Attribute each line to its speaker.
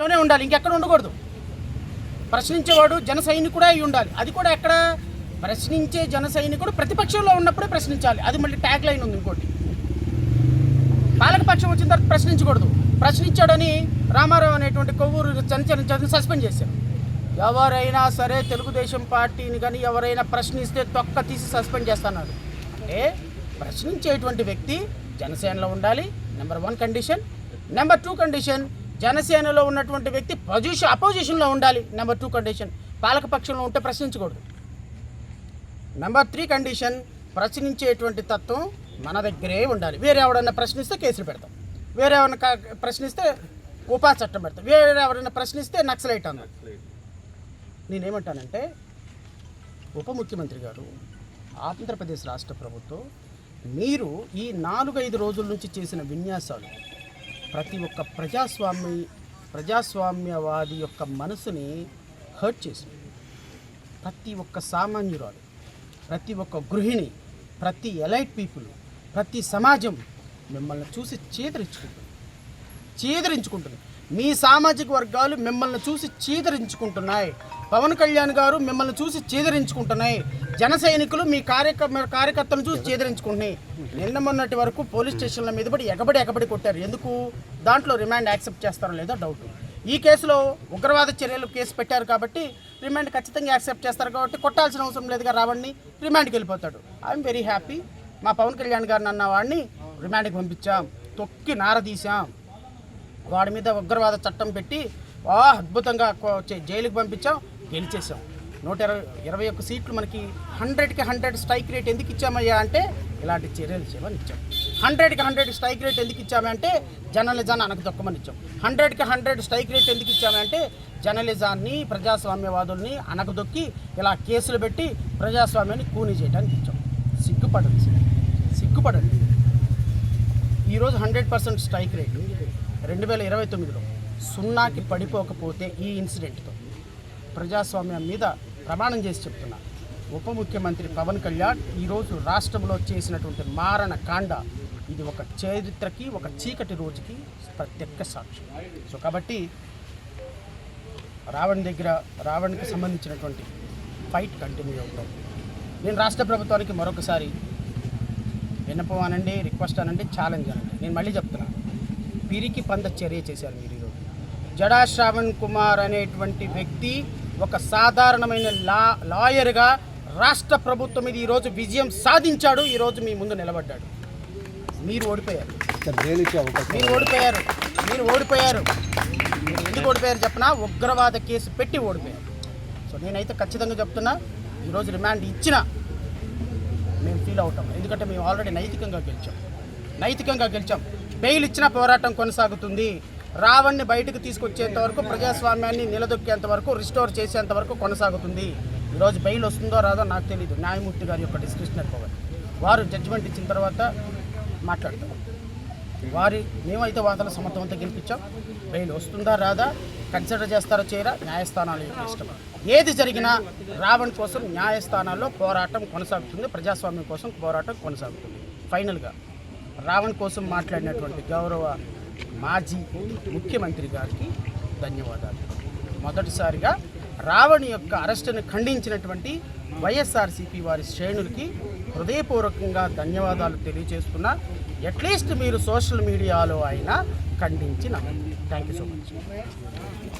Speaker 1: లోనే ఉండాలి, ఇంకెక్కడ ఉండకూడదు. ప్రశ్నించేవాడు జన సైనికుడే అయి ఉండాలి. అది కూడా ఎక్కడ ప్రశ్నించే జన సైనికుడు ప్రతిపక్షంలో ఉన్నప్పుడే ప్రశ్నించాలి. అది మళ్ళీ ట్యాగ్ లైన్ ఉంది. ఇంకోటి, పాలకపక్షం వచ్చిన తర్వాత ప్రశ్నించకూడదు. ప్రశ్నించాడని రామారావు అనేటువంటి కొవ్వూరు చంద్రని సస్పెండ్ చేశారు. ఎవరైనా సరే తెలుగుదేశం పార్టీని కానీ ఎవరైనా ప్రశ్నిస్తే తొక్క తీసి సస్పెండ్ చేస్తున్నారు. అంటే ప్రశ్నించేటువంటి వ్యక్తి జనసేనలో ఉండాలి, నెంబర్ 1 కండిషన్. నెంబర్ 2 కండిషన్, జనసేనలో ఉన్నటువంటి వ్యక్తి అపోజిషన్లో ఉండాలి, నెంబర్ 2 కండిషన్. పాలకపక్షంలో ఉంటే ప్రశ్నించకూడదు. నెంబర్ 3 కండిషన్, ప్రశ్నించేటువంటి తత్వం మన దగ్గరే ఉండాలి. వేరే ఎవడన్నా ప్రశ్నిస్తే కేసులు పెడతాం, వేరే ఎవరైనా ప్రశ్నిస్తే ఉపా చట్టం పెడతాం, వేరే ఎవరైనా ప్రశ్నిస్తే నక్సలైట్ అన్నాడు. నేనేమంటానంటే, ఉప ముఖ్యమంత్రి గారు, ఆంధ్రప్రదేశ్ రాష్ట్ర ప్రభుత్వం, మీరు ఈ 4-5 రోజుల నుంచి చేసిన విన్యాసాలు ప్రతి ఒక్క ప్రజాస్వామ్యవాది యొక్క మనసుని హర్ట్ చేసింది. ప్రతి ఒక్క సామాన్యురాలు, ప్రతి ఒక్క గృహిణి, ప్రతి ఎలైట్ పీపుల్, ప్రతి సమాజం మిమ్మల్ని చూసి చీదరించుకుంటుంది. మీ సామాజిక వర్గాలు మిమ్మల్ని చూసి చీదరించుకుంటున్నాయి. పవన్ కళ్యాణ్ గారు మిమ్మల్ని చూసి చీదరించుకుంటున్నాయి. జన సైనికులు మీ కార్యకర్తలను చూసి చీదరించుకుంటున్నాయి. నిన్న మొన్నటి వరకు పోలీస్ స్టేషన్ల మీద పడి ఎగబడి కొట్టారు. ఎందుకు? దాంట్లో రిమాండ్ యాక్సెప్ట్ చేస్తారో లేదో డౌట్. ఈ కేసులో ఉగ్రవాద చర్యలు కేసు పెట్టారు కాబట్టి రిమాండ్ ఖచ్చితంగా యాక్సెప్ట్ చేస్తారు కాబట్టి కొట్టాల్సిన అవసరం లేదుగా. రావణ్ణి రిమాండ్కి వెళ్ళిపోతాడు. I'm very happy. మా పవన్ కళ్యాణ్ గారిని అన్న వాడిని రిమాండ్కి పంపించాం, తొక్కి నారదీశాం, వాడి మీద ఉగ్రవాద చట్టం పెట్టి అద్భుతంగా జైలుకి పంపించాం, గెలిచేసాం. 121 సీట్లు మనకి 100కి 100 స్ట్రైక్ రేట్ ఎందుకు ఇచ్చామయ్యా అంటే ఇలాంటి చర్యలు చేయమని ఇచ్చాం. 100కి 100 స్ట్రైక్ రేట్ ఎందుకు ఇచ్చామంటే జర్నలిజాన్ని అనకదొక్కమని ఇచ్చాం. 100కి 100 స్ట్రైక్ రేట్ ఎందుకు ఇచ్చామంటే జర్నలిజాన్ని, ప్రజాస్వామ్యవాదుల్ని అనకదొక్కి ఇలా కేసులు పెట్టి ప్రజాస్వామ్యాన్ని కూని చేయడానికి ఇచ్చాం. సిగ్గుపడండి. ఈరోజు 100% స్ట్రైక్ రేట్ 2029లో 0కి పడిపోకపోతే ఈ ఇన్సిడెంట్తో ప్రజాస్వామ్యం మీద ప్రమాణం చేసి చెప్తున్నా. ఉప ముఖ్యమంత్రి పవన్ కళ్యాణ్ ఈరోజు రాష్ట్రంలో చేసినటువంటి మారణ కాండ ఇది ఒక చరిత్రకి, ఒక చీకటి రోజుకి ప్రత్యక్ష సాక్ష్యం. సో కాబట్టి రావణ్కి సంబంధించినటువంటి ఫైట్ కంటిన్యూ అవుతుంది. నేను రాష్ట్ర ప్రభుత్వానికి మరొకసారి విన్నపం అనండి, రిక్వెస్ట్ అనండి, ఛాలెంజ్ అనండి. నేను మళ్ళీ చెప్తున్నా, పిరికి పంద చర్య చేశారు మీరు ఈరోజు. జడా శ్రావణ్ కుమార్ అనేటువంటి వ్యక్తి ఒక సాధారణమైన లాయర్గా రాష్ట్ర ప్రభుత్వం మీద ఈరోజు విజయం సాధించాడు. ఈరోజు మీ ముందు నిలబడ్డాడు. మీరు ఓడిపోయారు. మీరు ఎందుకు ఓడిపోయారు చెప్పనా? ఉగ్రవాద కేసు పెట్టి ఓడిపోయారు. సో నేనైతే ఖచ్చితంగా చెప్తున్నా, ఈరోజు రిమాండ్ ఇచ్చినా మేము ఫీల్ అవుతాం. ఎందుకంటే మేము ఆల్రెడీ నైతికంగా గెలిచాం. బెయిల్ ఇచ్చిన పోరాటం కొనసాగుతుంది. రావణ్ణి బయటకు తీసుకొచ్చేంత వరకు, ప్రజాస్వామ్యాన్ని నిలదొక్కేంత వరకు, రిస్టోర్ చేసేంత వరకు కొనసాగుతుంది. ఈరోజు బెయిల్ వస్తుందో రాదో నాకు తెలియదు. న్యాయమూర్తి గారి యొక్క డిస్క్రిప్షనరీ పవర్, వారు జడ్జిమెంట్ ఇచ్చిన తర్వాత మాట్లాడతారు. మేమైతే వాదనలు సమర్థవంతంగా గెలిపించాం. బెయిల్ వస్తుందా రాదా, కన్సిడర్ చేస్తారో చేయరా, న్యాయస్థానాలు యొక్క ఇష్టం. ఏది జరిగినా రావణ్ కోసం న్యాయస్థానాల్లో పోరాటం కొనసాగుతుంది, ప్రజాస్వామ్యం కోసం పోరాటం కొనసాగుతుంది. ఫైనల్గా రావణ్ కోసం మాట్లాడినటువంటి గౌరవ మాజీ ముఖ్యమంత్రి గారికి ధన్యవాదాలు. మొదటిసారిగా రావణ్ యొక్క అరెస్టును ఖండించినటువంటి వైఎస్ఆర్సీపీ వారి శ్రేణులకి హృదయపూర్వకంగా ధన్యవాదాలు తెలియజేస్తున్నా. అట్లీస్ట్ మీరు సోషల్ మీడియాలో అయినా ఖండించి నమ్మండి. Thank you so much.